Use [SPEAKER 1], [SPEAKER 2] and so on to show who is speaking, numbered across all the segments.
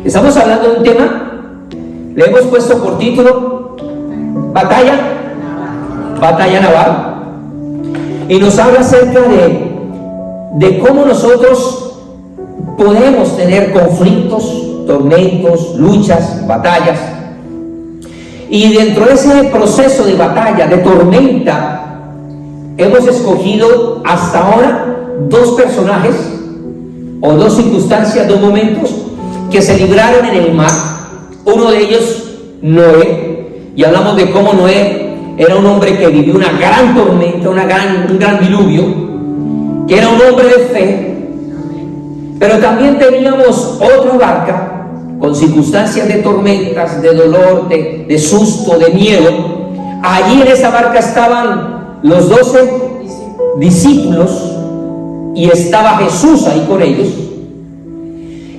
[SPEAKER 1] Estamos hablando de un tema, le hemos puesto por título batalla naval, y nos habla acerca de cómo nosotros podemos tener conflictos, tormentos, luchas, batallas. Y dentro de ese proceso de batalla, de tormenta, hemos escogido hasta ahora dos personajes o dos circunstancias, dos momentos que se libraron en el mar. Uno de ellos, Noé, y hablamos de cómo Noé era un hombre que vivió una gran tormenta, un gran diluvio, que era un hombre de fe. Pero también teníamos otra barca con circunstancias de tormentas, de dolor, de susto, de miedo. Allí en esa barca estaban los 12 discípulos y estaba Jesús ahí con ellos.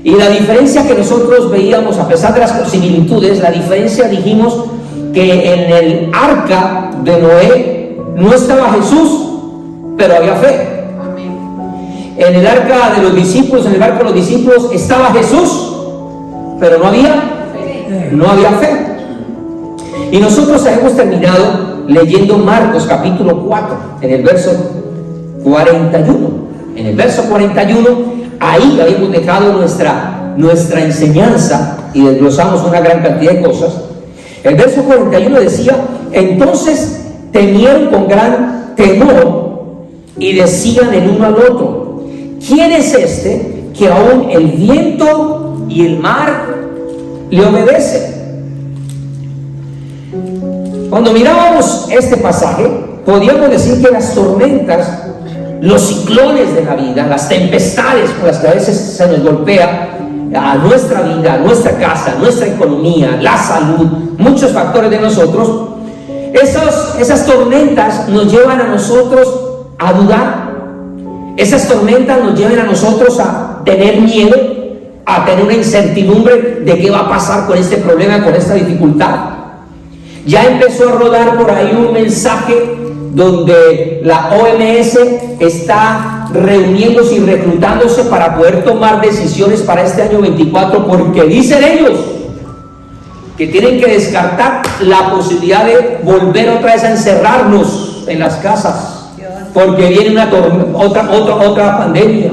[SPEAKER 1] Y la diferencia que nosotros veíamos, a pesar de las similitudes, la diferencia, dijimos que en el arca de Noé no estaba Jesús, pero había fe. En el arca de los discípulos, en el barco de los discípulos estaba Jesús, pero no había fe. Y nosotros hemos terminado leyendo Marcos capítulo 4, en el verso 41. En el verso 41, ahí habíamos dejado nuestra enseñanza y desglosamos una gran cantidad de cosas. El verso 41 decía: entonces temieron con gran temor y decían el uno al otro: ¿quién es este que aún el viento y el mar le obedecen? Cuando mirábamos este pasaje, podíamos decir que las tormentas, los ciclones de la vida, las tempestades con las que a veces se nos golpea a nuestra vida, a nuestra casa, a nuestra economía, la salud, muchos factores de nosotros, esas tormentas nos llevan a nosotros a dudar. Esas tormentas nos llevan a nosotros a tener miedo, a tener una incertidumbre de qué va a pasar con este problema, con esta dificultad. Ya empezó a rodar por ahí un mensaje donde la OMS está reuniéndose y reclutándose para poder tomar decisiones para este año 24, porque dicen ellos que tienen que descartar la posibilidad de volver otra vez a encerrarnos en las casas, porque viene otra pandemia.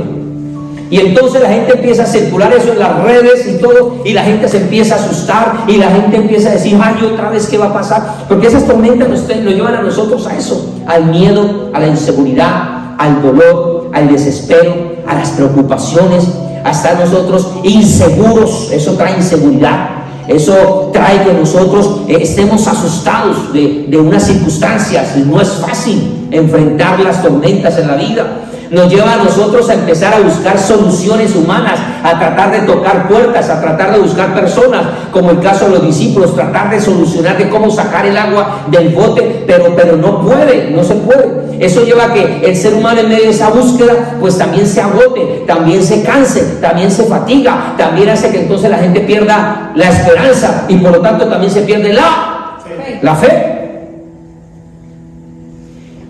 [SPEAKER 1] Y entonces la gente empieza a circular eso en las redes y todo, y la gente se empieza a asustar, y la gente empieza a decir: ay, otra vez, ¿qué va a pasar? Porque esas tormentas nos llevan a nosotros a eso, al miedo, a la inseguridad, al dolor, al desespero, a las preocupaciones, a estar nosotros inseguros. Eso trae inseguridad, eso trae que nosotros estemos asustados de unas circunstancias. No es fácil enfrentar las tormentas en la vida. Nos lleva a nosotros a empezar a buscar soluciones humanas, a tratar de tocar puertas, a tratar de buscar personas, como el caso de los discípulos, tratar de solucionar de cómo sacar el agua del bote, pero no se puede. Eso lleva a que el ser humano, en medio de esa búsqueda, pues también se agote, también se canse, también se fatiga, también hace que entonces la gente pierda la esperanza, y por lo tanto también se pierde la fe.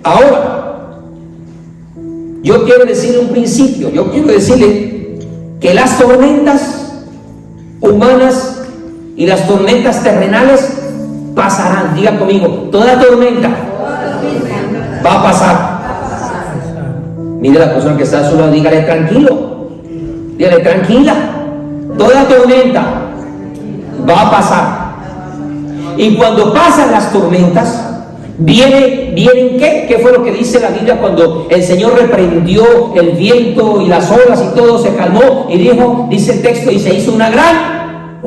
[SPEAKER 1] Ahora, yo quiero decirle un principio, yo quiero decirle que las tormentas humanas y las tormentas terrenales pasarán. Diga conmigo: toda tormenta va a pasar. Mire a la persona que está a su lado, dígale: tranquilo, dígale: tranquila, toda tormenta va a pasar. Y cuando pasan las tormentas, ¿Vienen qué? ¿Qué fue lo que dice la Biblia cuando el Señor reprendió el viento y las olas y todo se calmó? Y dijo, dice el texto, y se hizo una gran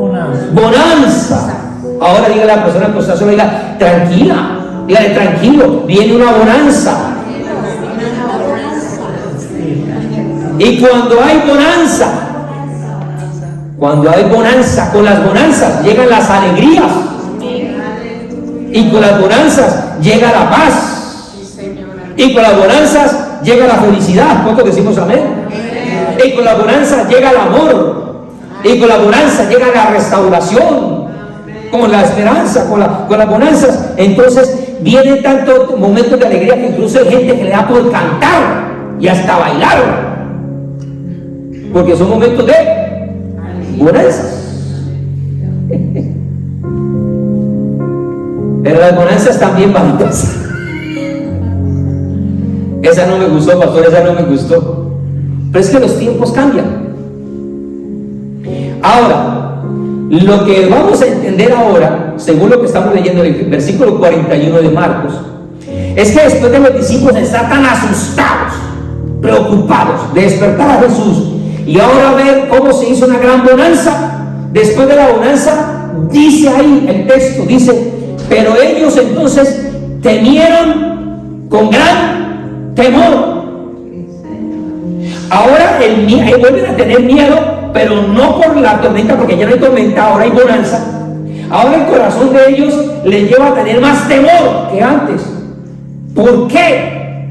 [SPEAKER 1] bonanza. Ahora dígale a la persona que está sola, diga: tranquila, dígale: tranquilo, viene una bonanza. Y cuando hay bonanza, con las bonanzas llegan las alegrías. Y con las bonanzas llega la paz. Y con las bonanzas llega la felicidad. ¿Cuántos decimos amén? Y con las bonanzas llega el amor. Y con las bonanzas llega la restauración. Con la esperanza, con las bonanzas. Entonces vienen tantos momentos de alegría que incluso hay gente que le da por cantar y hasta bailar. Porque son momentos de bonanzas. Pero las bonanzas también van a pasar. Esa no me gustó, pastor, esa no me gustó. Pero es que los tiempos cambian. Ahora, lo que vamos a entender ahora, según lo que estamos leyendo en el versículo 41 de Marcos, es que después de los discípulos estar tan asustados, preocupados de despertar a Jesús y ahora ver cómo se hizo una gran bonanza, después de la bonanza, dice ahí el texto, dice, pero ellos entonces temieron con gran temor. Ahora vuelven a tener miedo, pero no por la tormenta, porque ya no hay tormenta, ahora hay bonanza. Ahora el corazón de ellos les lleva a tener más temor que antes. ¿Por qué?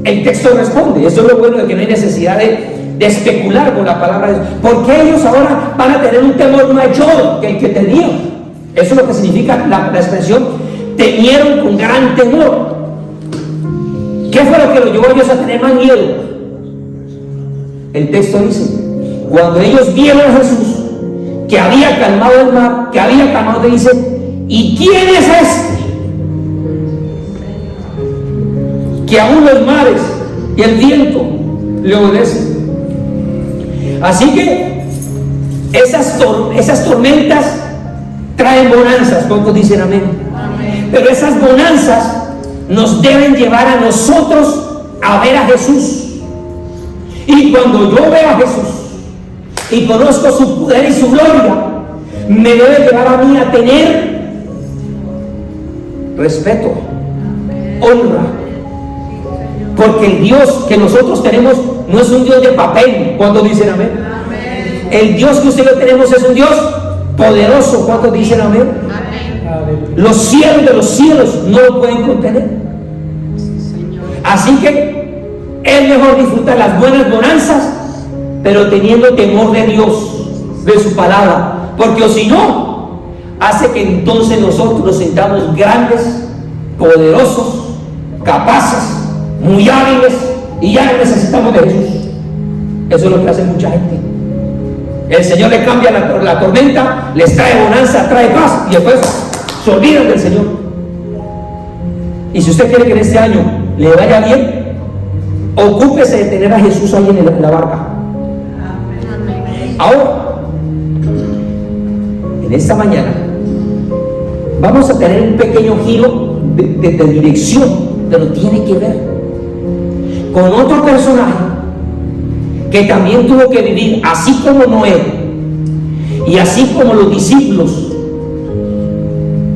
[SPEAKER 1] El texto responde. Eso es lo bueno de que no hay necesidad de especular con la palabra de Dios. Porque ellos ahora van a tener un temor mayor que el que tenían. Eso es lo que significa la expresión temieron con gran temor. ¿Qué fue lo que los llevó a ellos a tener más miedo? El texto dice, cuando ellos vieron a Jesús que había calmado el mar, que había calmado, dice, ¿y quién es este? Que aún los mares y el viento le obedecen. Así que esas tormentas traen bonanzas. ¿Cuántos dicen amén? Amén. Pero esas bonanzas nos deben llevar a nosotros a ver a Jesús. Y cuando yo veo a Jesús y conozco su poder y su gloria, me debe llevar a mí a tener respeto, honra. Porque el Dios que nosotros tenemos no es un Dios de papel. ¿Cuántos dicen amén? Amén. El Dios que usted y yo tenemos es un Dios poderoso. ¿Cuántos dicen amén? Amén. Los cielos de los cielos no lo pueden contener. Así que es mejor disfrutar las buenas bonanzas, pero teniendo temor de Dios, de su palabra, porque o si no, hace que entonces nosotros nos sintamos grandes, poderosos, capaces, muy hábiles, y ya no necesitamos de Jesús. Eso es lo que hace mucha gente. El Señor le cambia la tormenta, les trae bonanza, trae paz, y después se olvidan del Señor. Y si usted quiere que en este año le vaya bien, ocúpese de tener a Jesús ahí en la barca. Ahora, en esta mañana vamos a tener un pequeño giro de dirección, pero tiene que ver con otro personaje que también tuvo que vivir, así como Noé y así como los discípulos,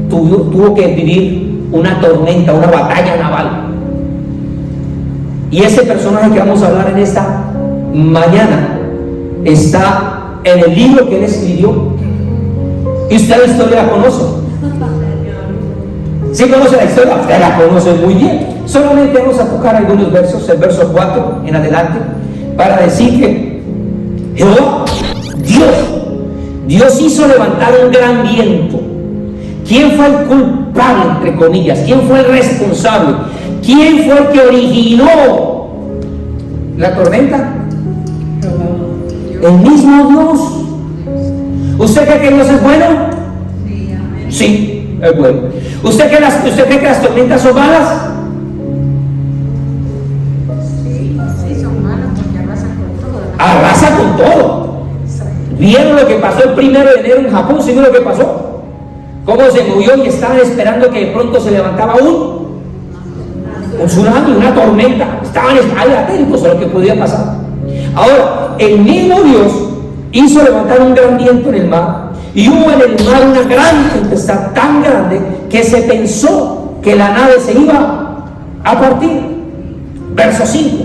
[SPEAKER 1] tuvo que vivir una tormenta, una batalla naval. Y ese personaje que vamos a hablar en esta mañana está en el libro que él escribió. Y usted la historia la conoce. ¿Sí conoce la historia? Usted la conoce muy bien. Solamente vamos a tocar algunos versos, el verso 4 en adelante, para decir que Jehová, Dios hizo levantar un gran viento. ¿Quién fue el culpable, entre comillas? ¿Quién fue el responsable? ¿Quién fue el que originó la tormenta? El mismo Dios. ¿Usted cree que Dios es bueno? Sí, es bueno. ¿Usted cree que las tormentas son malas?
[SPEAKER 2] Sí, son malas porque arrasan con todo.
[SPEAKER 1] Arrasa con todo. ¿Vieron lo que pasó el 1 de enero en Japón? ¿Sí vieron lo que pasó? Cómo se movió y estaban esperando que de pronto se levantaba un tsunami, una tormenta. Estaban ahí atentos a lo que podía pasar. Ahora, el mismo Dios hizo levantar un gran viento en el mar, y hubo en el mar una gran tempestad tan grande que se pensó que la nave se iba a partir. Verso 5.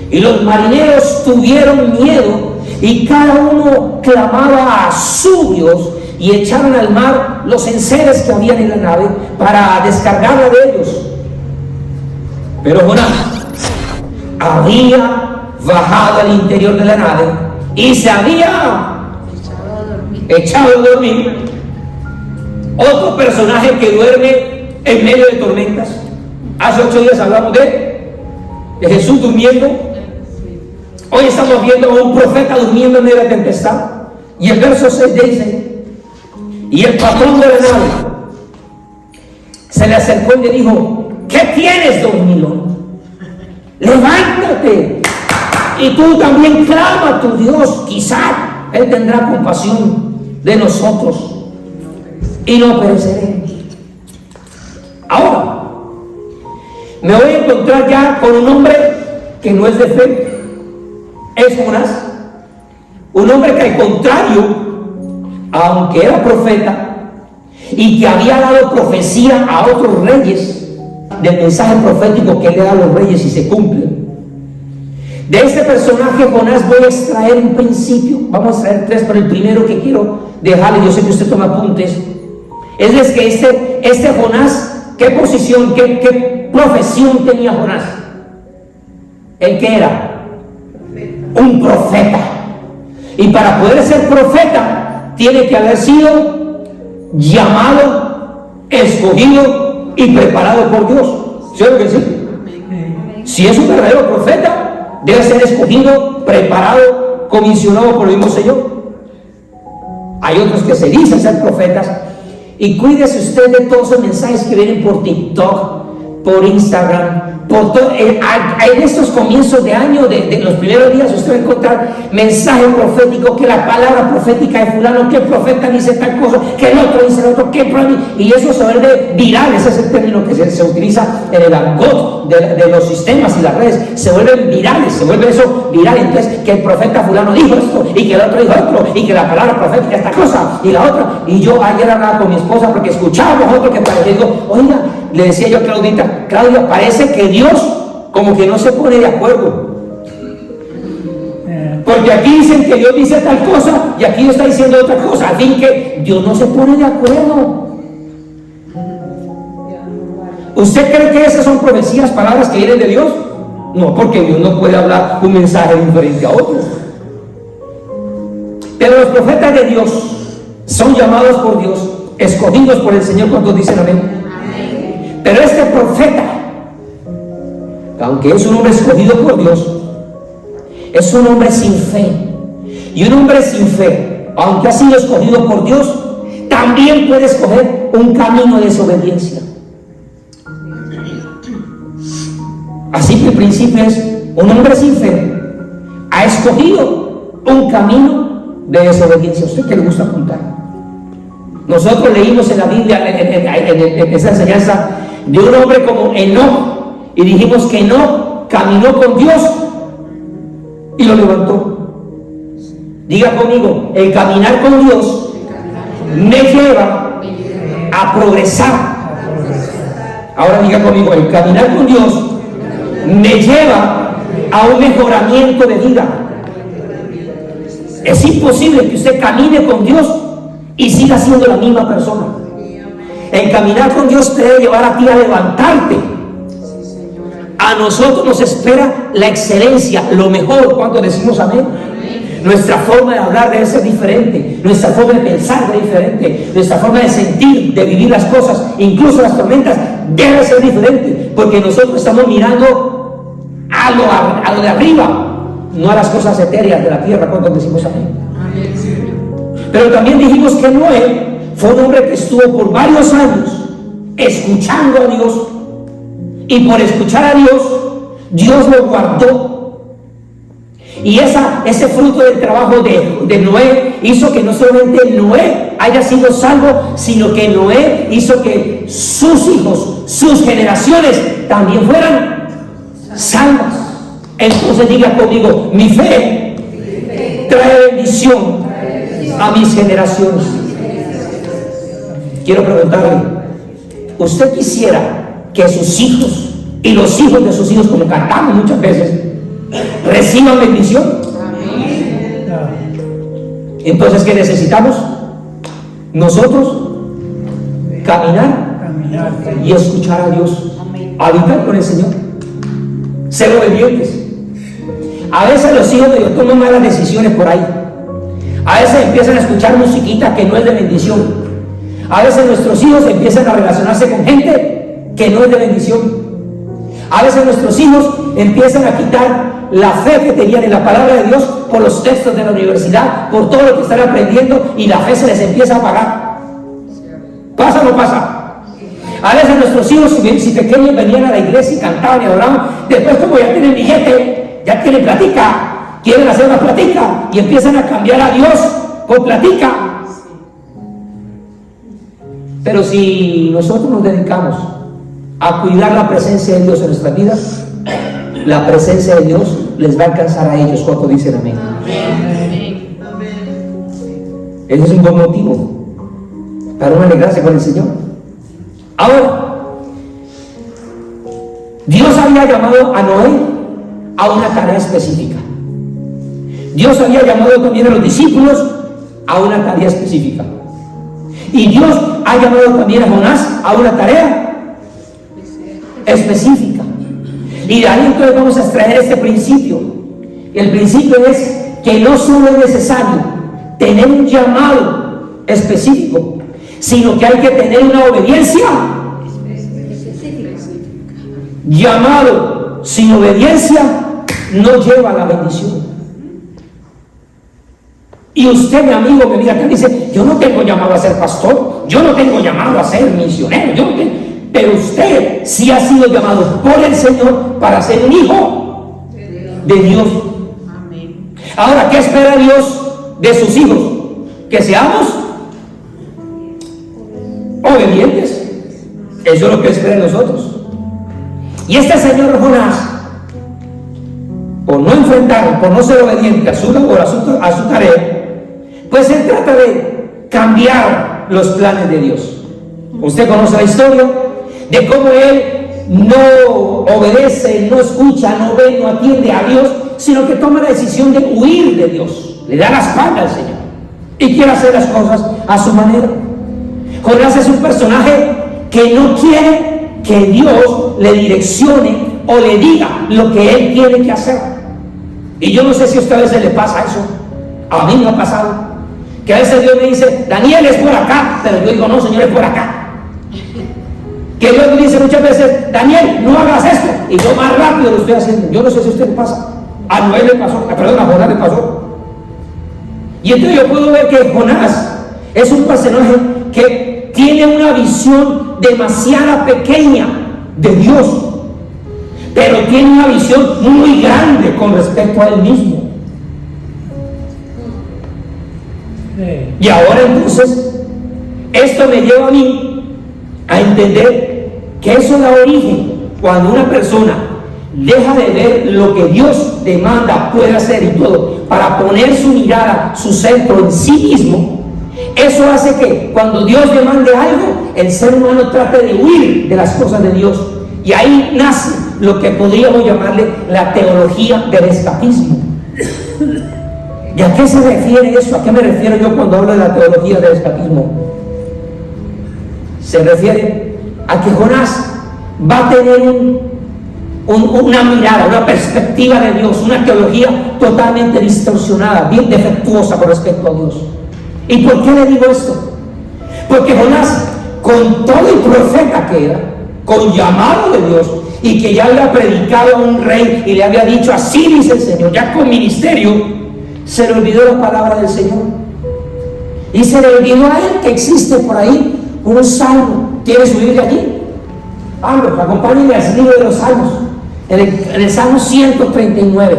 [SPEAKER 1] Y los marineros tuvieron miedo, y cada uno clamaba a su Dios, y echaron al mar los enseres que habían en la nave para descargarla de ellos. Pero Jonás había bajado al interior de la nave y se había echado a dormir. Otro personaje que duerme en medio de tormentas. Hace 8 días hablamos de Jesús durmiendo. Hoy estamos viendo a un profeta durmiendo en medio de la tempestad. Y el verso 6 dice: y el patrón de la nave se le acercó y le dijo: ¿qué tienes, dormilón? Levántate y tú también clama a tu Dios, quizá Él tendrá compasión de nosotros y no pereceremos. Ahora me voy a encontrar ya con un hombre que no es de fe, es Jonás, un hombre que al contrario, aunque era profeta y que había dado profecía a otros reyes del mensaje profético que él le da a los reyes y se cumple, de este personaje Jonás voy a extraer un principio. Vamos a extraer 3, pero el primero que quiero dejarle, yo sé que usted toma apuntes, es que este Jonás, ¿qué posición, qué profesión tenía Jonás? ¿El qué era? Un profeta. Y para poder ser profeta tiene que haber sido llamado, escogido y preparado por Dios. ¿Sí o que sí? Si es un verdadero profeta, debe ser escogido, preparado, comisionado por el mismo Señor. Hay otros que se dicen ser profetas. Y cuídese usted de todos esos mensajes que vienen por TikTok, por Instagram, por todo. En estos comienzos de año, de los primeros días, usted va a encontrar mensajes proféticos, que la palabra profética de fulano, que el profeta dice tal cosa, que el otro dice el otro, y eso se vuelve viral. Ese es el término que se utiliza en el argot de los sistemas y las redes. Se vuelven virales, se vuelve eso viral. Entonces, que el profeta fulano dijo esto, y que el otro dijo esto, y que la palabra profética esta cosa, y la otra. Y yo ayer hablaba con mi esposa porque escuchábamos otro que parecía, digo, oiga, le decía yo a Claudita, Claudia, parece que Dios como que no se pone de acuerdo, porque aquí dicen que Dios dice tal cosa y aquí Dios está diciendo otra cosa, al fin que Dios no se pone de acuerdo. ¿Usted cree que esas son profecías, palabras que vienen de Dios? No, porque Dios no puede hablar un mensaje diferente a otro. Pero los profetas de Dios son llamados por Dios, escogidos por el Señor. ¿Cuántos dicen amén? Pero este profeta, aunque es un hombre escogido por Dios, es un hombre sin fe. Y un hombre sin fe, aunque ha sido escogido por Dios, también puede escoger un camino de desobediencia. Así que el principio es: un hombre sin fe ha escogido un camino de desobediencia. ¿A usted qué le gusta apuntar? Nosotros leímos en la Biblia, en esa enseñanza, de un hombre como Enoc, y dijimos que Enoc caminó con Dios y lo levantó. Diga conmigo: el caminar con Dios me lleva a progresar. Ahora diga conmigo: el caminar con Dios me lleva a un mejoramiento de vida. Es imposible que usted camine con Dios y siga siendo la misma persona. El caminar con Dios te debe llevar a ti a levantarte. A nosotros nos espera la excelencia, lo mejor. ¿Cuánto decimos amén? Nuestra forma de hablar debe ser diferente, nuestra forma de pensar debe ser diferente, nuestra forma de sentir, de vivir las cosas, incluso las tormentas, debe ser diferente, porque nosotros estamos mirando a lo de arriba, no a las cosas etéreas de la tierra. ¿Cuánto decimos amén? Pero también dijimos que Noé fue un hombre que estuvo por varios años escuchando a Dios, y por escuchar a Dios, Dios lo guardó. Y ese fruto del trabajo de Noé hizo que no solamente Noé haya sido salvo, sino que Noé hizo que sus hijos, sus generaciones también fueran salvas. Entonces diga conmigo: mi fe trae bendición a mis generaciones. Quiero preguntarle: ¿usted quisiera que sus hijos y los hijos de sus hijos, como cantamos muchas veces, reciban bendición? Entonces, ¿qué necesitamos? Nosotros caminar y escuchar a Dios, habitar con el Señor, ser obedientes. A veces los hijos de Dios toman malas decisiones por ahí. A veces empiezan a escuchar musiquita que no es de bendición. A veces nuestros hijos empiezan a relacionarse con gente que no es de bendición. A veces nuestros hijos empiezan a quitar la fe que tenían en la palabra de Dios por los textos de la universidad, por todo lo que están aprendiendo, y la fe se les empieza a apagar. ¿Pasa o no pasa? A veces nuestros hijos, si pequeños, venían a la iglesia y cantaban y adoraban. Después, como ya tienen billete, ya tienen platica, quieren hacer una platica y empiezan a cambiar a Dios con platica. Pero si nosotros nos dedicamos a cuidar la presencia de Dios en nuestras vidas, la presencia de Dios les va a alcanzar a ellos. ¿Cuánto dicen amén? Ese es un buen motivo para una alegrarse con el Señor. Ahora, Dios había llamado a Noé a una tarea específica. Dios había llamado también a los discípulos a una tarea específica. Y Dios ha llamado también a Jonás a una tarea específica. Y de ahí entonces vamos a extraer este principio. El principio es que no solo es necesario tener un llamado específico, sino que hay que tener una obediencia. Llamado sin obediencia no lleva a la bendición. Y usted, mi amigo, que mira acá, dice: yo no tengo llamado a ser pastor, yo no tengo llamado a ser misionero, yo no tengo. Pero usted sí ha sido llamado por el Señor para ser un hijo de Dios. Ahora, ¿qué espera Dios de sus hijos? Que seamos obedientes. Eso es lo que espera de nosotros. Y este señor Jonás, por no enfrentar, por no ser obediente a su labor, a su tarea, pues él trata de cambiar los planes de Dios. Usted conoce la historia de cómo él no obedece, no escucha, no ve, no atiende a Dios, sino que toma la decisión de huir de Dios. Le da la espalda al Señor y quiere hacer las cosas a su manera. Jonás es un personaje que no quiere que Dios le direccione o le diga lo que él tiene que hacer. Y yo no sé si a usted a veces le pasa eso. A mí me ha pasado que a veces Dios me dice: Daniel, es por acá, pero yo digo: no, Señor, es por acá. Que Dios me dice muchas veces: Daniel, no hagas esto, y yo más rápido lo estoy haciendo. Yo no sé si a usted le pasa. A Noé le pasó, perdón, a Jonás le pasó. Y entonces yo puedo ver que Jonás es un personaje que tiene una visión demasiado pequeña de Dios, pero tiene una visión muy grande con respecto a él mismo. Y ahora entonces esto me lleva a mí a entender que eso da origen cuando una persona deja de ver lo que Dios demanda, puede hacer y todo, para poner su mirada, su centro en sí mismo. Eso hace que cuando Dios demande algo, el ser humano trate de huir de las cosas de Dios. Y ahí nace lo que podríamos llamarle la teología del escapismo. ¿Y a qué se refiere eso? ¿A qué me refiero yo cuando hablo de la teología del escapismo? Se refiere a que Jonás va a tener una mirada, una perspectiva de Dios, una teología totalmente distorsionada, bien defectuosa con respecto a Dios. ¿Y por qué le digo esto? Porque Jonás, con todo el profeta que era, con llamado de Dios, y que ya había predicado a un rey y le había dicho: así dice el Señor, ya con ministerio, se le olvidó la palabra del Señor. Y se le olvidó a él que existe por ahí un salmo. ¿Quiere subir de allí? Vamos, acompáñenme al libro de los salmos, en el Salmo 139.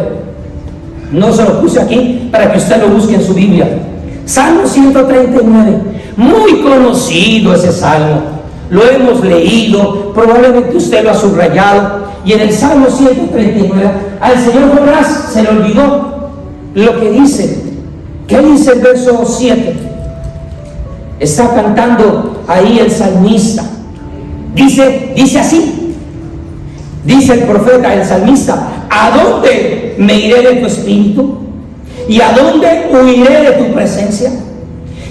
[SPEAKER 1] No se lo puse aquí para que usted lo busque en su Biblia. Salmo 139, muy conocido ese salmo, lo hemos leído, probablemente usted lo ha subrayado. Y en el Salmo 139 al señor Jonás se le olvidó lo que dice. ¿Qué dice el verso 7? Está cantando ahí el salmista. Dice así, dice el profeta, el salmista: ¿a dónde me iré de tu espíritu? ¿Y a dónde huiré de tu presencia?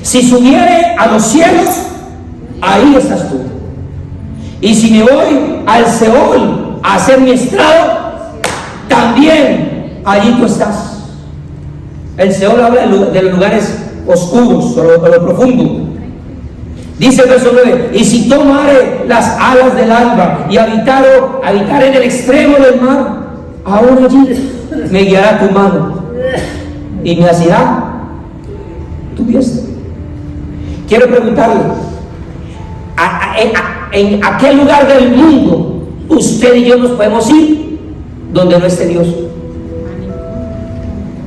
[SPEAKER 1] Si subiere a los cielos, ahí estás tú. Y si me voy al Seol a hacer mi estrado, también allí tú estás. El Seol habla de los lugares oscuros o lo profundo. Dice el verso 9: y si tomare las alas del alba y habitar en el extremo del mar, aún allí me guiará tu mano y me asirá tu diestra. Quiero preguntarle, en aquel lugar del mundo usted y yo nos podemos ir donde no esté Dios.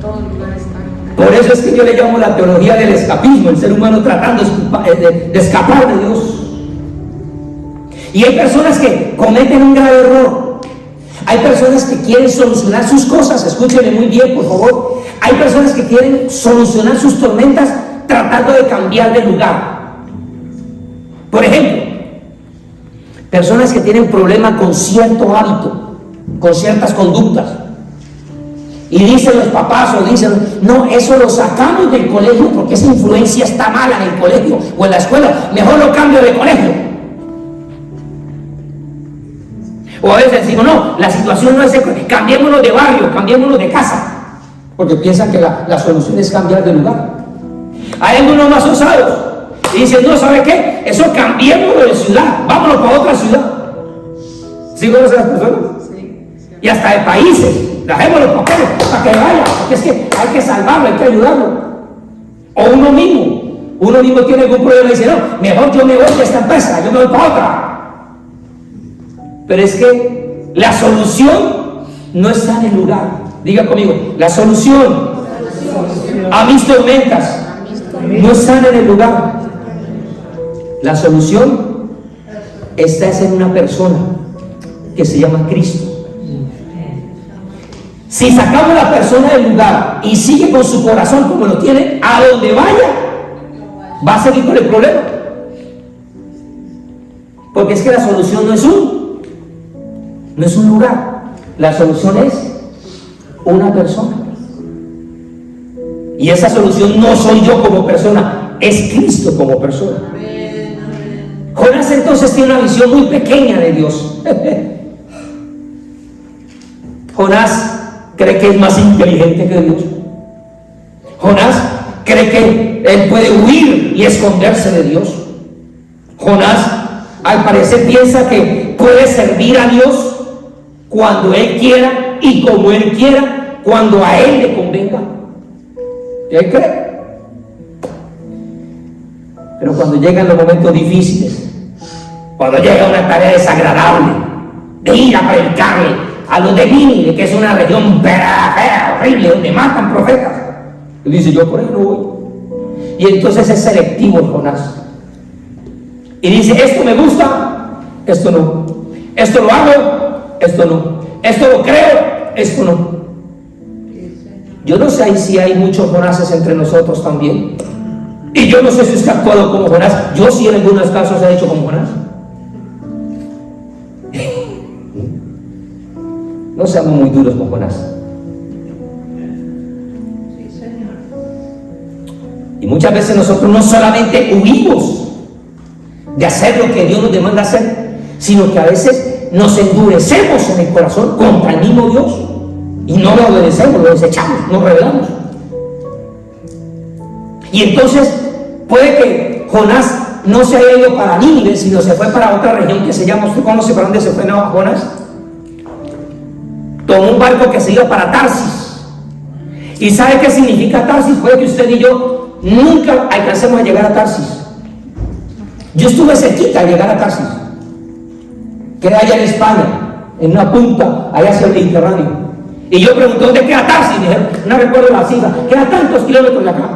[SPEAKER 2] Todo lugar está.
[SPEAKER 1] Por eso es que yo le llamo la teología del escapismo, el ser humano tratando de escapar de Dios. Y hay personas que cometen un grave error. Hay personas que quieren solucionar sus cosas, escúchenme muy bien, por favor. Hay personas que quieren solucionar sus tormentas tratando de cambiar de lugar. Por ejemplo, personas que tienen problema con cierto hábito, con ciertas conductas. Y dicen los papás o dicen, no, eso lo sacamos del colegio porque esa influencia está mala en el colegio o en la escuela, mejor lo cambio de colegio. O a veces decimos, no, la situación no es cambiémonos de barrio, cambiémonos de casa, porque piensan que la solución es cambiar de lugar. Hay algunos más osados y dicen, no, ¿sabe qué? Eso cambiémoslo de ciudad, vámonos para otra ciudad. ¿Sí conocen las personas?
[SPEAKER 2] Sí.
[SPEAKER 1] Y hasta de países, dejemos los papeles para que vaya, porque es que hay que salvarlo, hay que ayudarlo. O uno mismo tiene algún problema y dice, no, mejor yo me voy de esta empresa, yo me voy para otra. Pero es que la solución no está en el lugar. Diga conmigo, la solución a mis tormentas no está en el lugar. La solución está en una persona que se llama Cristo. Si sacamos a la persona del lugar y sigue con su corazón como lo tiene, a donde vaya, va a seguir con el problema. Porque es que la solución no es un lugar, la solución es una persona. Y esa solución no soy yo como persona, es Cristo como persona. Jonás entonces tiene una visión muy pequeña de Dios. Jonás cree que es más inteligente que Dios. Jonás cree que él puede huir y esconderse de Dios. Jonás al parecer piensa que puede servir a Dios cuando él quiera y como él quiera, cuando a él le convenga. ¿Y él cree? Pero cuando llegan los momentos difíciles, cuando llega una tarea desagradable de ir a predicarle a los de Nínive, que es una región fea, horrible, donde matan profetas, y dice, yo por ahí no voy. Y entonces es selectivo Jonás y dice, esto me gusta, esto no, esto lo hago, esto no, esto lo creo, esto no. Yo no sé si hay muchos Jonases entre nosotros también, y yo no sé si usted ha actuado como Jonás. Yo sí en algunos casos he hecho como Jonás. No seamos muy duros con Jonás. Y muchas veces nosotros no solamente huimos de hacer lo que Dios nos demanda hacer, sino que a veces nos endurecemos en el corazón contra el mismo Dios y no lo obedecemos, lo desechamos, nos rebelamos. Y entonces puede que Jonás no se haya ido para Nínive, sino se fue para otra región que se llama, ¿usted conoce para dónde se fue Jonás? Tomó un barco que se iba para Tarsis. ¿Y sabe qué significa Tarsis? Puede que usted y yo nunca alcancemos a llegar a Tarsis. Yo estuve cerquita de llegar a Tarsis, quedé allá en España, en una punta, allá hacia el Mediterráneo. Y yo pregunté, ¿dónde queda Tarsis? Me dijeron, no recuerdo la cifra, queda tantos kilómetros de acá.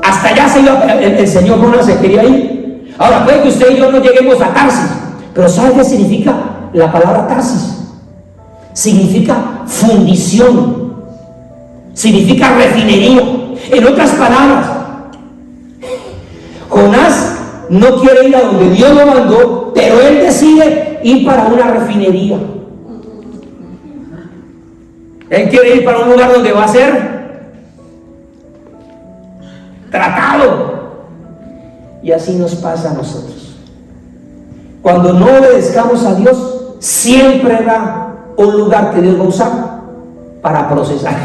[SPEAKER 1] Hasta allá se iba, el señor Jonás se quería ir. Ahora, puede que usted y yo no lleguemos a Tarsis, pero ¿sabe qué significa la palabra Tarsis? Significa fundición, significa refinería. En otras palabras, Jonás no quiere ir a donde Dios lo mandó, pero él decide ir para una refinería. Él quiere ir para un lugar donde va a ser tratado. Y así nos pasa a nosotros. Cuando no obedezcamos a Dios, siempre habrá un lugar que Dios va a usar para procesar.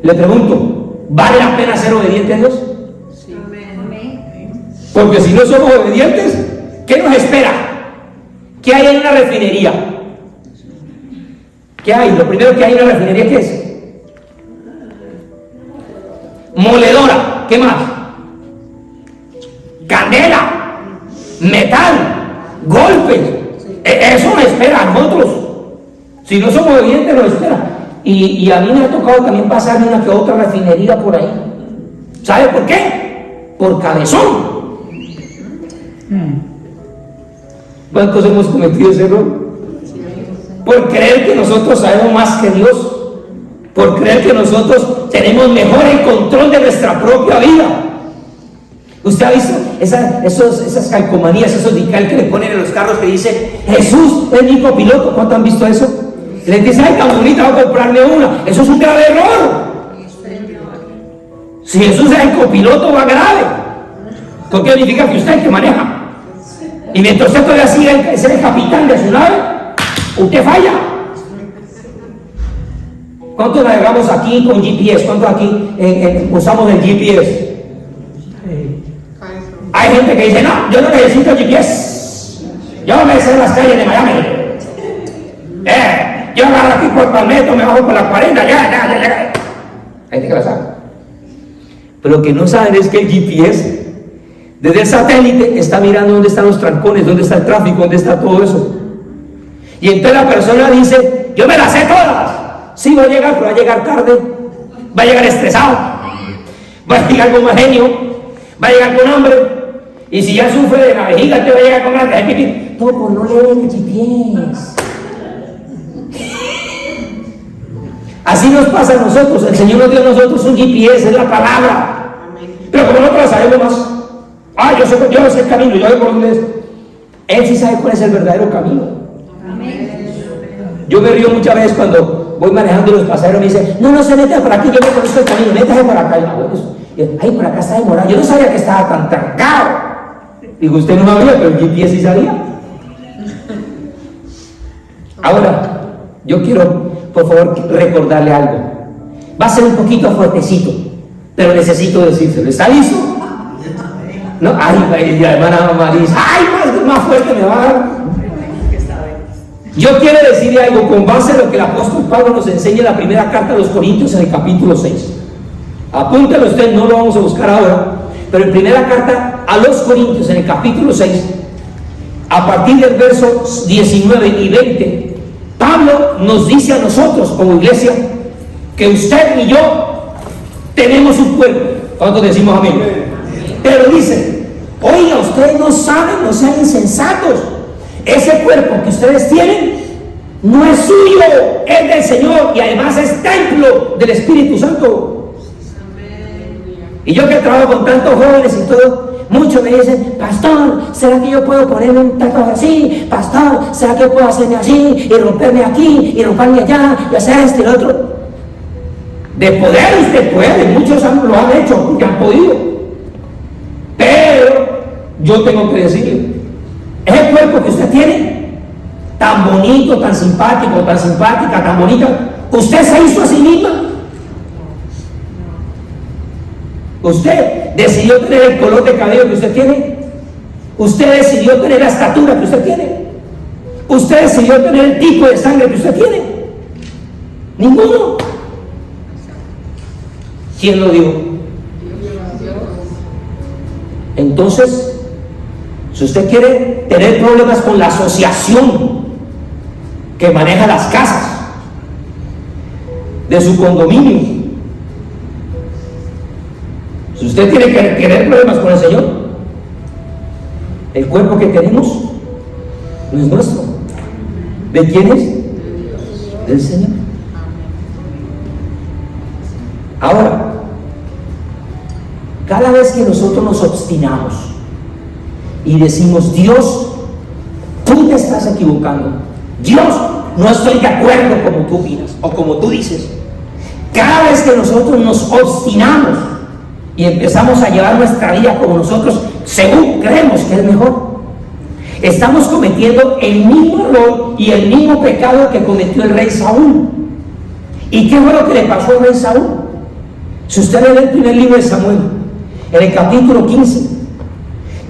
[SPEAKER 1] Le pregunto, ¿vale la pena ser obediente a Dios?
[SPEAKER 2] Sí.
[SPEAKER 1] Porque si no somos obedientes, ¿qué nos espera? ¿Qué hay en una refinería? ¿Qué hay? Lo primero que hay en una refinería, ¿qué es? Moledora. ¿Qué más? Si no somos obedientes, nos espera. Y a mí me ha tocado también pasar una que otra refinería por ahí. ¿Sabe por qué? Por cabezón. ¿Cuántos hemos cometido ese error? Por creer que nosotros sabemos más que Dios. Por creer que nosotros tenemos mejor el control de nuestra propia vida. ¿Usted ha visto esas calcomanías, esos dical que le ponen en los carros que dice Jesús es mi copiloto? ¿Cuánto han visto eso? Les dice, ay, tan bonita, voy a comprarme una. Eso es un grave error. Si Jesús es el copiloto, va grave. ¿Qué significa? Que usted es el que maneja. Y mientras usted todavía sigue ser el capitán de su nave, usted falla. ¿Cuántos navegamos aquí con GPS? ¿Cuántos aquí usamos el GPS? Hay gente que dice, no, yo no necesito GPS. Yo me sé las calles de Miami. Yo agarro aquí por Palmetto, me bajo por las 40, ya. Hay gente que la sabe. Pero lo que no saben es que el GPS, desde el satélite, está mirando dónde están los trancones, dónde está el tráfico, dónde está todo eso. Y entonces la persona dice, yo me las sé todas. Sí, va a llegar, pero va a llegar tarde, va a llegar estresado, va a llegar con mal genio, va a llegar con hambre, y si ya sufre de la vejiga, te va a llegar con ganas de pipí. Todo por no leer el GPS. Así nos pasa a nosotros. El Señor nos dio a nosotros un GPS, es la palabra. Pero como nosotros la sabemos más, yo sé el camino, yo sé por dónde es. Él sí sabe cuál es el verdadero camino. Yo me río muchas veces cuando voy manejando y los pasajeros me dicen, no se meta por aquí, yo me conozco el camino, métase por acá. Ay, por acá está demorado. Yo no sabía que estaba tan trancado. Digo, usted no sabía, pero el GPS sí sabía. Ahora, yo quiero, por favor, recordarle algo. Va a ser un poquito fuertecito, pero necesito decírselo. ¿Está listo? No, ay, la hermana Marisa, ay, más fuerte me va a dar. Yo quiero decirle algo con base en lo que el apóstol Pablo nos enseña en la primera carta a los Corintios en el capítulo 6. Apúntelo usted, no lo vamos a buscar ahora, pero en primera carta a los Corintios en el capítulo 6, a partir del verso 19 y 20, Pablo nos dice a nosotros como iglesia que usted y yo tenemos un cuerpo. ¿Cuántos decimos amén? Pero dice, oiga, ustedes no saben, no sean insensatos. Ese cuerpo que ustedes tienen no es suyo, es del Señor y además es templo del Espíritu Santo. Y yo que trabajo con tantos jóvenes y todo, muchos me dicen, pastor, ¿será que yo puedo ponerme un tatuaje así? Pastor, ¿será que yo puedo hacerme así y romperme aquí y romperme allá y hacer esto y lo otro? De poder usted puede, muchos lo han hecho porque han podido. Pero yo tengo que decirle, es el cuerpo que usted tiene, tan bonito, tan simpático, tan simpática, tan bonita. ¿Usted se hizo a sí misma? ¿Usted decidió tener el color de cabello que usted tiene? ¿Usted decidió tener la estatura que usted tiene? ¿Usted decidió tener el tipo de sangre que usted tiene? Ninguno. ¿Quién lo dio? Entonces, si usted quiere tener problemas con la asociación que maneja las casas de su condominio, si usted tiene que tener problemas con el Señor, el cuerpo que tenemos no es nuestro. ¿De quién es? Del Señor. Ahora, cada vez que nosotros nos obstinamos y decimos, Dios, tú te estás equivocando, Dios, no estoy de acuerdo como tú opinas o como tú dices, cada vez que nosotros nos obstinamos y empezamos a llevar nuestra vida como nosotros según creemos que es mejor, estamos cometiendo el mismo error y el mismo pecado que cometió el rey Saúl. ¿Y qué fue lo que le pasó al rey Saúl? Si usted lee el primer libro de Samuel, en el capítulo 15,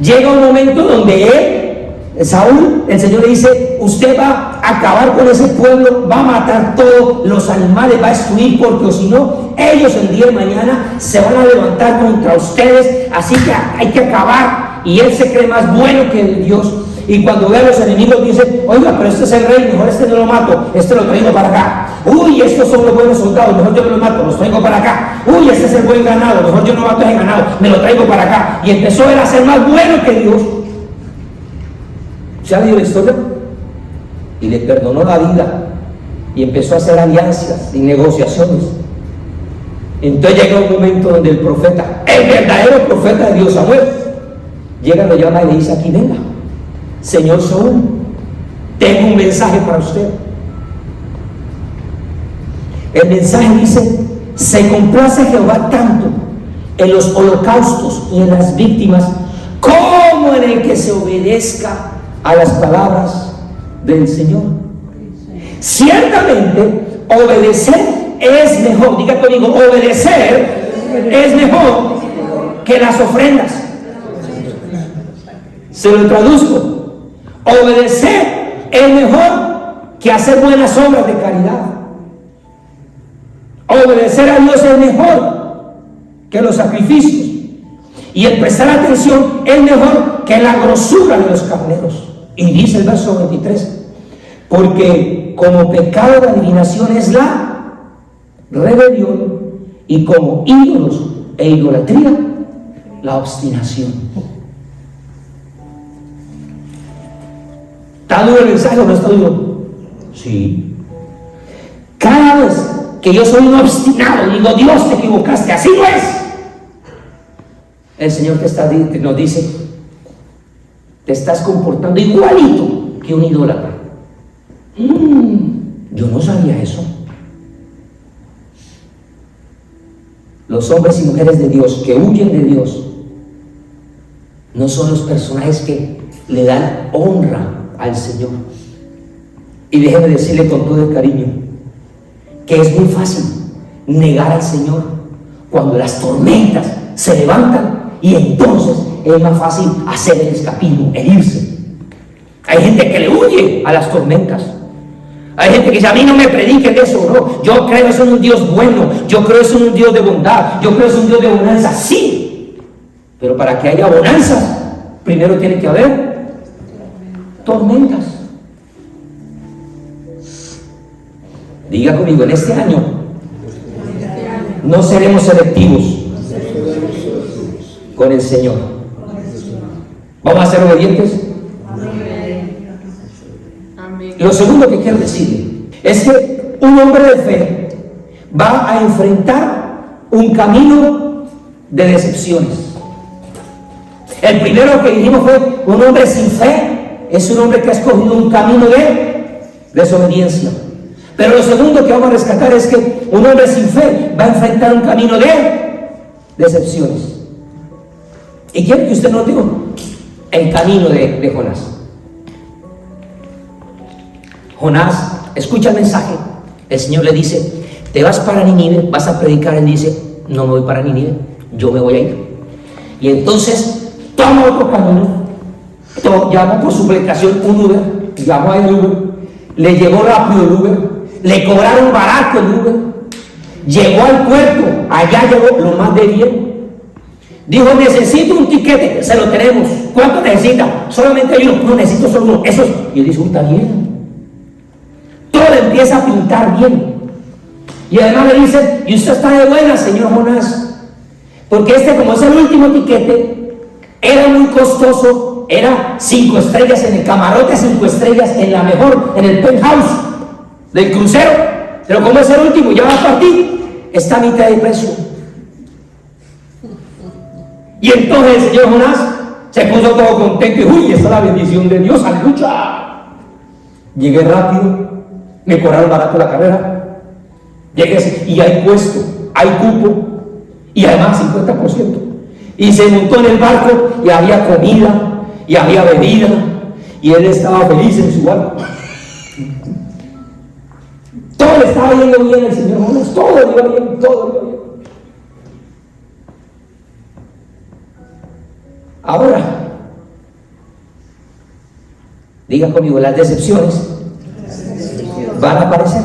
[SPEAKER 1] llega un momento donde Saúl, el Señor le dice, usted va a acabar con ese pueblo, va a matar todos los animales, va a destruir, porque si no, ellos el día de mañana se van a levantar contra ustedes, así que hay que acabar. Y él se cree más bueno que Dios. Y cuando ve a los enemigos dice, oiga, pero este es el rey, mejor este no lo mato, este lo traigo para acá. Uy, estos son los buenos soldados, mejor yo me los mato, los traigo para acá. Uy, este es el buen ganado, mejor yo no mato ese ganado, me lo traigo para acá. Y empezó él a ser más bueno que Dios. ¿Se ha leído la historia? Y le perdonó la vida y empezó a hacer alianzas y negociaciones. Entonces llega un momento donde el profeta, el verdadero profeta de Dios, Samuel, llega, lo llama y le dice, aquí venga, señor Saúl, tengo un mensaje para usted. El mensaje dice, se complace Jehová tanto en los holocaustos y en las víctimas como en el que se obedezca a las palabras del Señor. Ciertamente obedecer es mejor, diga conmigo, obedecer es mejor que las ofrendas. Se lo traduzco, obedecer es mejor que hacer buenas obras de caridad. Obedecer a Dios es mejor que los sacrificios, y el prestar atención es mejor que la grosura de los carneros. Y dice el verso 23, porque como pecado de adivinación es la rebelión, y como ídolos e idolatría la obstinación. ¿Está duro el mensaje o no está duro? Sí. Cada vez que yo soy un obstinado, digo, Dios, te equivocaste, así no es. El Señor nos dice, te estás comportando igualito que un idólatra. Yo no sabía eso. Los hombres y mujeres de Dios que huyen de Dios no son los personajes que le dan honra al Señor. Y déjeme decirle con todo el cariño que es muy fácil negar al Señor cuando las tormentas se levantan, y entonces es más fácil hacer el escapismo, el irse. Hay gente que le huye a las tormentas. Hay gente que dice, a mí no me prediquen de eso, no. Yo creo en un Dios bueno, yo creo en un Dios de bondad, yo creo en un Dios de bonanza, sí. Pero para que haya bonanza, primero tiene que haber tormentas. Diga conmigo, en este año no seremos selectivos con el Señor. ¿Vamos a ser obedientes? Lo segundo que quiero decirle es que un hombre de fe va a enfrentar un camino de decepciones. El primero que dijimos fue un hombre sin fe, es un hombre que ha escogido un camino de desobediencia. Pero lo segundo que vamos a rescatar es que un hombre sin fe va a enfrentar un camino de decepciones. Y quiero que usted note el camino de Jonás. Jonás escucha el mensaje. El Señor le dice, te vas para Nínive, vas a predicar. Él dice, no me voy para Nínive, yo me voy a ir. Y entonces toma otro camino, llama por suplicación un Uber, llamó a el Uber, le llegó rápido el Uber, le cobraron barato el Uber, llegó al puerto, allá llegó lo más de bien. Dijo, necesito un tiquete, se lo tenemos. ¿Cuánto necesita? Solamente hay uno. No, necesito solo uno. Eso es. Y él dice, está bien. Todo empieza a pintar bien. Y además le dice, y usted está de buena, señor Jonás, porque como es el último tiquete, era muy costoso, era 5 estrellas en el camarote, 5 estrellas en la mejor, en el penthouse del crucero, pero como es el último, ya va a partir, está a mitad de precio. Y entonces el señor Jonás se puso todo contento y, uy, esta es la bendición de Dios, aleluya. Llegué rápido, me cobraron barato la carrera, llegué y hay puesto, hay cupo, y además 50%. Y se montó en el barco y había comida y había bebida, y él estaba feliz en su barco. Todo le estaba yendo bien al señor Jonás, todo le iba bien, todo le iba bien. Ahora, diga conmigo, las decepciones van a aparecer.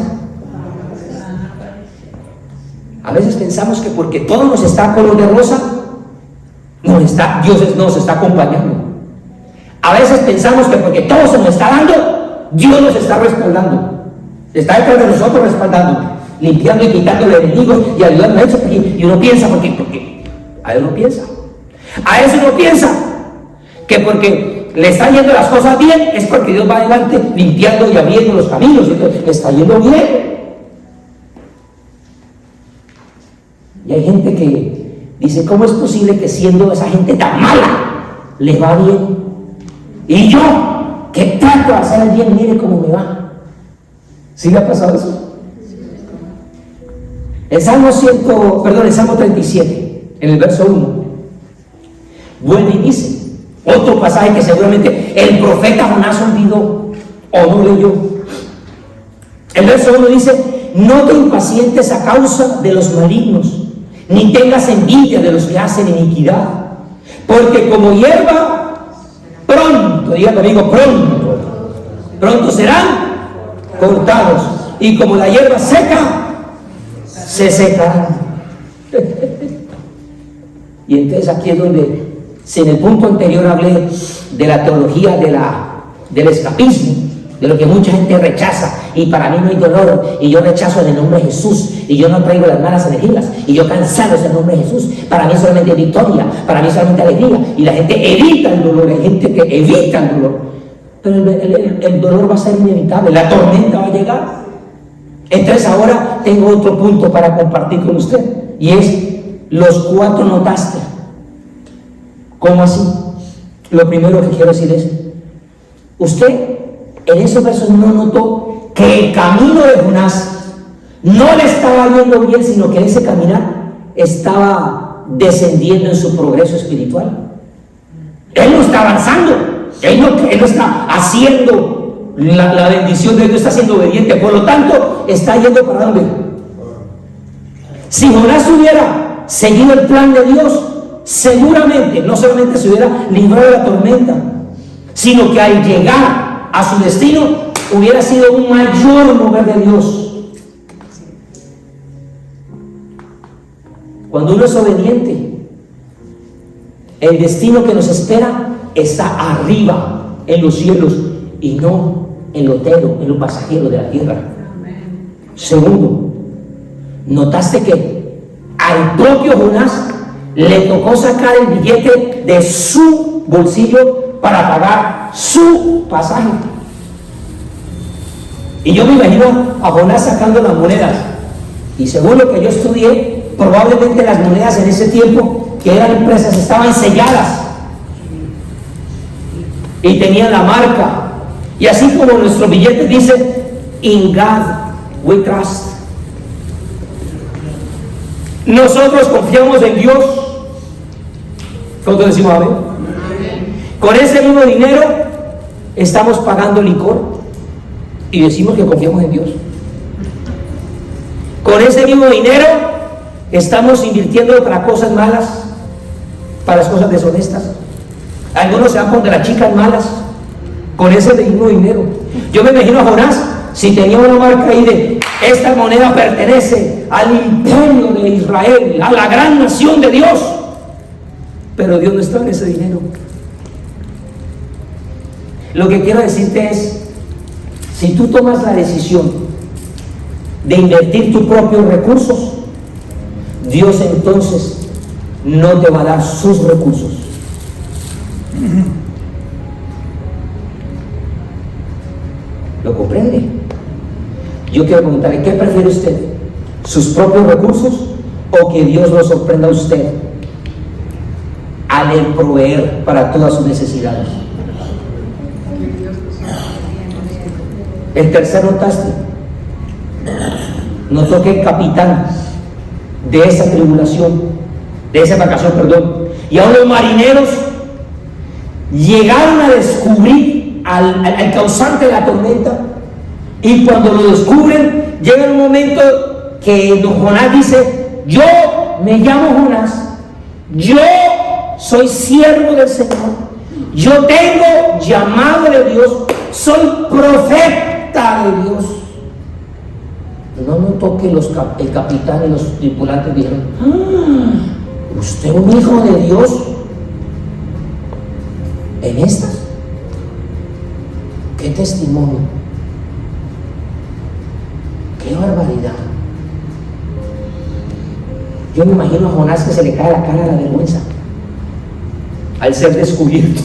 [SPEAKER 1] A veces pensamos que porque todo nos está color de rosa, Dios nos está acompañando. A veces pensamos que porque todo se nos está dando, Dios nos está respaldando. Está detrás de nosotros respaldando, limpiando y quitándole enemigos y ayudando a eso. Y uno piensa, porque a eso uno piensa. A eso uno piensa que porque le están yendo las cosas bien, es porque Dios va adelante limpiando y abriendo los caminos. Entonces, le está yendo bien. Y hay gente que dice, ¿cómo es posible que siendo esa gente tan mala, les va bien? Y yo, que trato de hacer el bien, mire cómo me va. ¿Sí le ha pasado eso? El Salmo 37, en el verso 1, vuelve y dice, otro pasaje que seguramente el profeta Jonás olvidó o no leyó. El verso 1 dice, no te impacientes a causa de los malignos, ni tengas envidia de los que hacen iniquidad, porque como hierba, pronto, diga conmigo, pronto serán cortados, y como la hierba seca, se secarán. Y entonces aquí es donde, si en el punto anterior hablé de la teología del escapismo, de lo que mucha gente rechaza, y para mí no hay dolor, y yo rechazo en el nombre de Jesús, y yo no traigo las malas energías, y yo cansado en el nombre de Jesús, para mí solamente victoria, para mí solamente alegría, y la gente evita el dolor, hay gente que evita el dolor, pero el dolor va a ser inevitable, la tormenta va a llegar. Entonces ahora tengo otro punto para compartir con usted, y es los 4 notaste. ¿Cómo así? Lo primero que quiero decir es, usted en esos versos no notó que el camino de Jonás no le estaba yendo bien, sino que ese caminar estaba descendiendo en su progreso espiritual. Él no está avanzando, él no está haciendo la bendición de Dios, no está siendo obediente, por lo tanto está yendo para dónde. Si Jonás hubiera seguido el plan de Dios, seguramente no solamente se hubiera librado de la tormenta, sino que al llegar a su destino hubiera sido un mayor mover de Dios. Cuando uno es obediente, el destino que nos espera está arriba en los cielos y no en lo tero, en lo pasajero de la tierra. Segundo, notaste que al propio Jonás le tocó sacar el billete de su bolsillo para pagar su pasaje. Y yo me imagino a Jonás sacando las monedas, y según lo que yo estudié, probablemente las monedas en ese tiempo que eran impresas estaban selladas y tenían la marca, y así como nuestro billete dice In God we trust, nosotros confiamos en Dios. ¿Cuánto decimos amén? Con ese mismo dinero estamos pagando licor y decimos que confiamos en Dios. Con ese mismo dinero estamos invirtiendo para cosas malas, para las cosas deshonestas. Algunos se van contra las chicas malas con ese mismo dinero. Yo me imagino a Jonás, si tenía una marca ahí de esta moneda pertenece al imperio de Israel, a la gran nación de Dios, pero Dios no está en ese dinero. Lo que quiero decirte es, si tú tomas la decisión de invertir tus propios recursos, Dios entonces no te va a dar sus recursos. ¿Lo comprende? Yo quiero preguntarle, ¿qué prefiere usted? ¿Sus propios recursos o que Dios lo sorprenda a usted al proveer para todas sus necesidades? El tercer notaste, notó que el capitán de esa tribulación, de esa embarcación, y aún los marineros llegaron a descubrir al causante de la tormenta, y cuando lo descubren, llega un momento que don Jonás dice, yo me llamo Jonás, yo soy siervo del Señor, yo tengo llamado de Dios, soy profeta de Dios. No notó que el capitán y los tripulantes dijeron, usted es un hijo de Dios en estas. ¡Qué testimonio! ¡Qué barbaridad! Yo me imagino a Jonás que se le cae la cara de la vergüenza al ser descubierto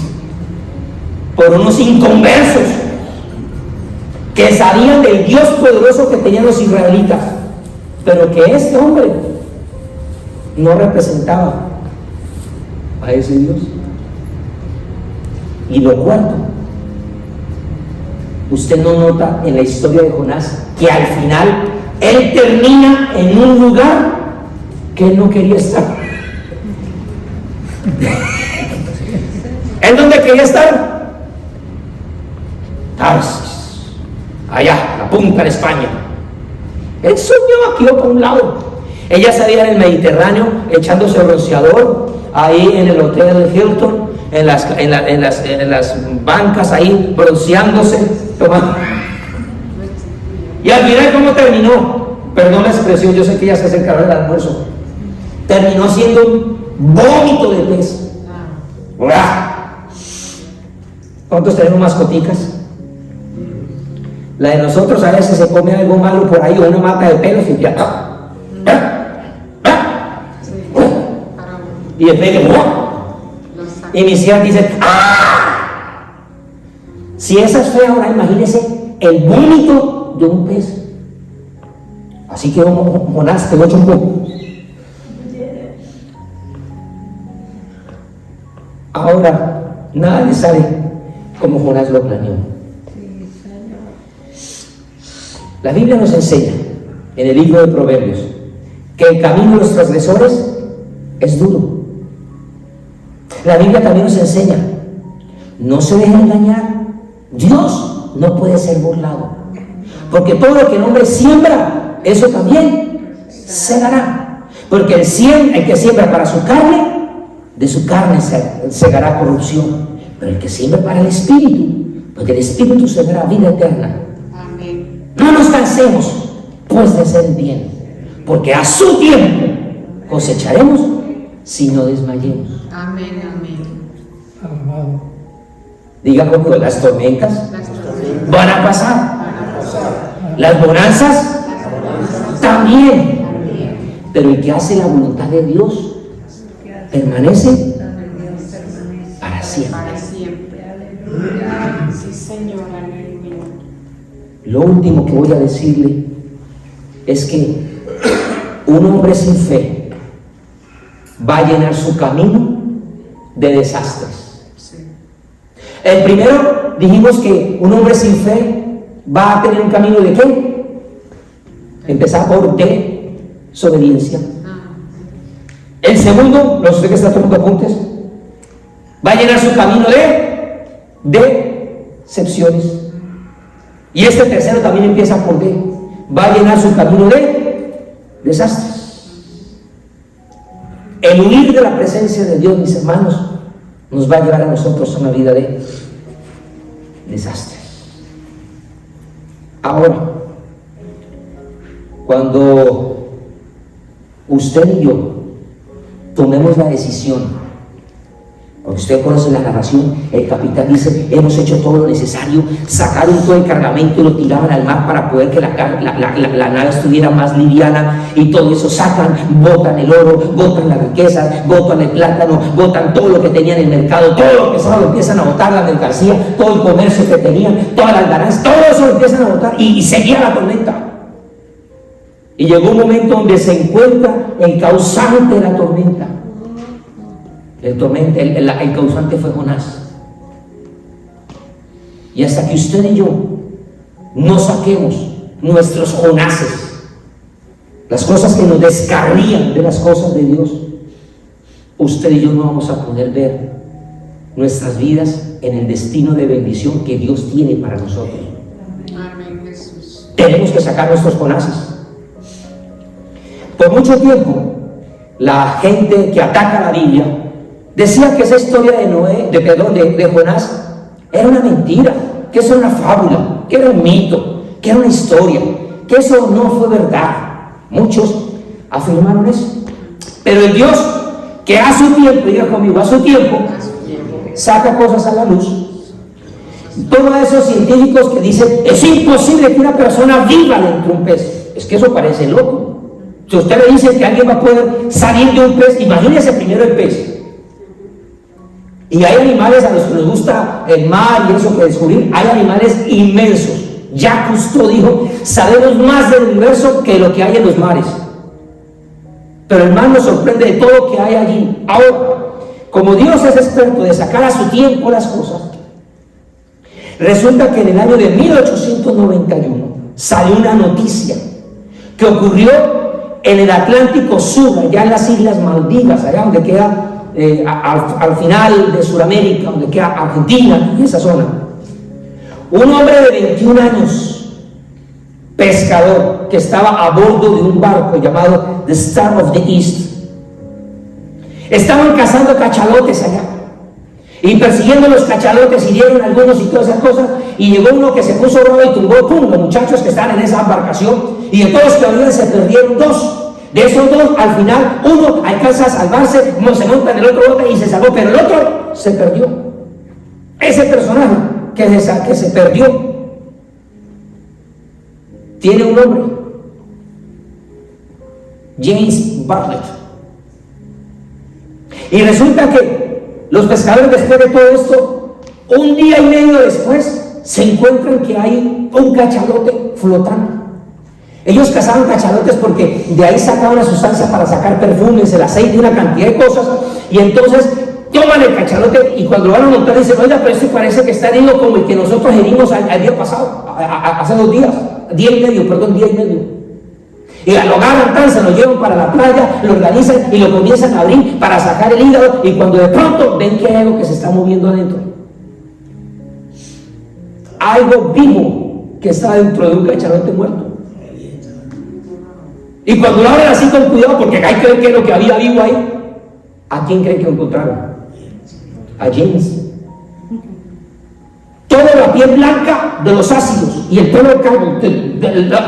[SPEAKER 1] por unos inconversos que sabían del Dios poderoso que tenían los israelitas, pero que este hombre no representaba a ese Dios. Y lo cuarto, usted no nota en la historia de Jonás que al final él termina en un lugar que él no quería estar. ¿En dónde quería estar? Tarsis, allá, la punta de España. Él soñó aquí por un lado. Ella salía en el Mediterráneo echándose bronceador, ahí en el hotel de Hilton, en las bancas ahí bronceándose, tomando. Y al final, ¿cómo terminó? Perdón la expresión, yo sé que ya se acerca el almuerzo. Terminó siendo un vómito de pez. ¿Cuántos tenemos mascoticas? La de nosotros a veces se come algo malo por ahí, o una mata de pelos y ya. Y después y mis hijas dicen, ¡ah! Si esa es fea, ahora imagínese el vómito de un pez. Así que Jonás te lo echo un poco. Ahora nada le sale como Jonás lo planeó. La Biblia nos enseña en el libro de Proverbios que el camino de los transgresores es duro. La Biblia también nos enseña: no se dejen engañar. Dios no puede ser burlado, porque todo lo que el hombre siembra, eso también segará. Porque el que siembra para su carne, de su carne segará corrupción. Pero el que siembra para el Espíritu, porque el Espíritu segará vida eterna.
[SPEAKER 2] Amén.
[SPEAKER 1] No nos cansemos pues de hacer el bien, porque a su tiempo cosecharemos si no desmayemos.
[SPEAKER 2] Amén, amén.
[SPEAKER 1] Diga conmigo: las tormentas van a pasar, las bonanzas también, pero el que hace la voluntad de Dios permanece para siempre.
[SPEAKER 2] Para siempre. Sí, Señor, aleluya.
[SPEAKER 1] Lo último que voy a decirle es que un hombre sin fe va a llenar su camino de desastres. El primero, dijimos que un hombre sin fe va a tener un camino de ¿qué? Empezar por desobediencia. El segundo, no sé que está tomando apuntes, va a llenar su camino de decepciones. Y este tercero también empieza por D. Va a llenar su camino de desastres. El huir de la presencia de Dios, mis hermanos, nos va a llevar a nosotros a una vida de desastres. Ahora, cuando usted y yo tomemos la decisión, porque usted conoce la narración, el capitán dice: hemos hecho todo lo necesario, sacaron todo el cargamento y lo tiraban al mar para poder que la nave estuviera más liviana, y todo eso sacan, botan el oro, botan las riquezas, botan el plátano, botan todo lo que tenían en el mercado, todo lo que saben, empiezan a botar la mercancía, todo el comercio que tenían, todas las ganancias, todo eso lo empiezan a botar, y seguía la tormenta. Y llegó un momento donde se encuentra el causante de la tormenta. El causante fue Jonás. Y hasta que usted y yo no saquemos nuestros Jonases, las cosas que nos descarrían de las cosas de Dios, usted y yo no vamos a poder ver nuestras vidas en el destino de bendición que Dios tiene para nosotros.
[SPEAKER 2] Amén, Jesús.
[SPEAKER 1] Tenemos que sacar nuestros Jonases. Por mucho tiempo, la gente que ataca la Biblia decía que esa historia de Jonás era una mentira, que eso era una fábula, que era un mito, que era una historia, que eso no fue verdad. Muchos afirmaron eso. Pero el Dios que a su tiempo, diga conmigo, a su tiempo, saca cosas a la luz. Toma a esos científicos que dicen, es imposible que una persona viva dentro de un pez. Es que eso parece loco. Si usted le dice que alguien va a poder salir de un pez, imagínese primero el pez. Y hay animales a los que nos gusta el mar y eso que descubrir, hay animales inmensos. Jacques Cousteau dijo, sabemos más del universo que lo que hay en los mares. Pero el mar nos sorprende de todo lo que hay allí. Ahora, como Dios es experto de sacar a su tiempo las cosas, resulta que en el año de 1891 salió una noticia que ocurrió en el Atlántico Sur, allá en las Islas Maldivas, allá donde queda al final de Sudamérica, donde queda Argentina y esa zona. Un hombre de 21 años, pescador, que estaba a bordo de un barco llamado The Star of the East. Estaban cazando cachalotes allá y persiguiendo los cachalotes, hirieron algunos y todas esas cosas, y llegó uno que se puso bravo y tumbó, ¡pum!, los muchachos que estaban en esa embarcación, y de todos los que habían se perdieron dos. De esos dos, al final, uno alcanza a salvarse, se monta en el otro bote y se salvó, pero el otro se perdió. Ese personaje que se perdió tiene un nombre: James Bartlett. Y resulta que los pescadores, después de todo esto, un día y medio después, se encuentran que hay un cachalote flotando. Ellos cazaban cachalotes porque de ahí sacaban la sustancia para sacar perfumes, el aceite y una cantidad de cosas, y entonces toman el cachalote y cuando lo van a montar dicen, oiga, pero este parece que está herido como el que nosotros herimos al día pasado, hace 2 días, día y medio. Y lo agarran, se lo llevan para la playa, lo organizan y lo comienzan a abrir para sacar el hígado, y cuando de pronto ven que hay algo que se está moviendo adentro, algo vivo que está dentro de un cachalote muerto. Y cuando lo abren así con cuidado, porque hay que ver qué es lo que había vivo ahí, ¿a quién creen que encontraron? A James. Toda la piel blanca de los ácidos y el pelo calvo,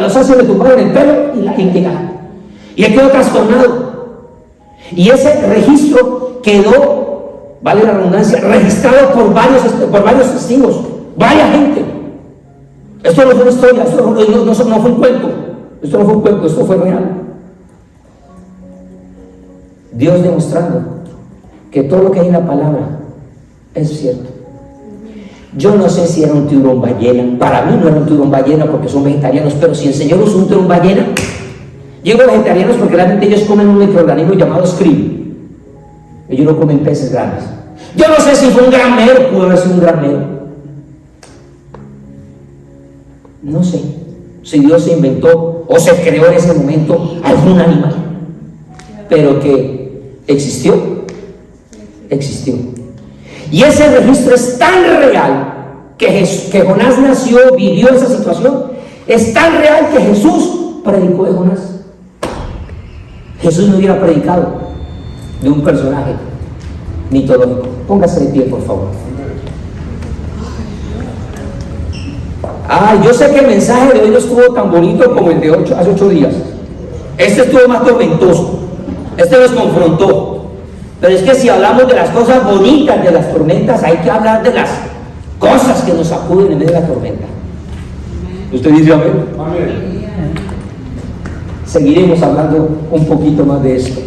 [SPEAKER 1] los ácidos le tumbaron el pelo y la íntegra. Y él quedó trastornado. Y ese registro quedó, vale la redundancia, registrado por varios testigos, varias gente. Esto no fue una historia, esto no fue un cuento. Esto no fue un cuento, esto fue real. Dios demostrando que todo lo que hay en la palabra es cierto. Yo no sé si era un tiburón ballena. Para mí no era un tiburón ballena porque son vegetarianos, pero si el Señor usó un tiburón ballena, digo vegetarianos porque realmente ellos comen un microorganismo llamado krill. Ellos no comen peces grandes. Yo no sé si fue un granero, pudo haber sido un granero. No sé si Dios se inventó o se creó en ese momento algún animal, pero que existió. Y ese registro es tan real que Jonás nació, vivió esa situación. Es tan real que Jesús predicó de Jonás. Jesús no hubiera predicado de un personaje mitológico. Póngase de pie, por favor. Yo sé que el mensaje de hoy no estuvo tan bonito como el de hace 8 días. Este estuvo más tormentoso. Este nos confrontó. Pero es que si hablamos de las cosas bonitas de las tormentas, hay que hablar de las cosas que nos sacuden en medio de la tormenta. ¿Usted dice amén? Amén. Seguiremos hablando un poquito más de esto.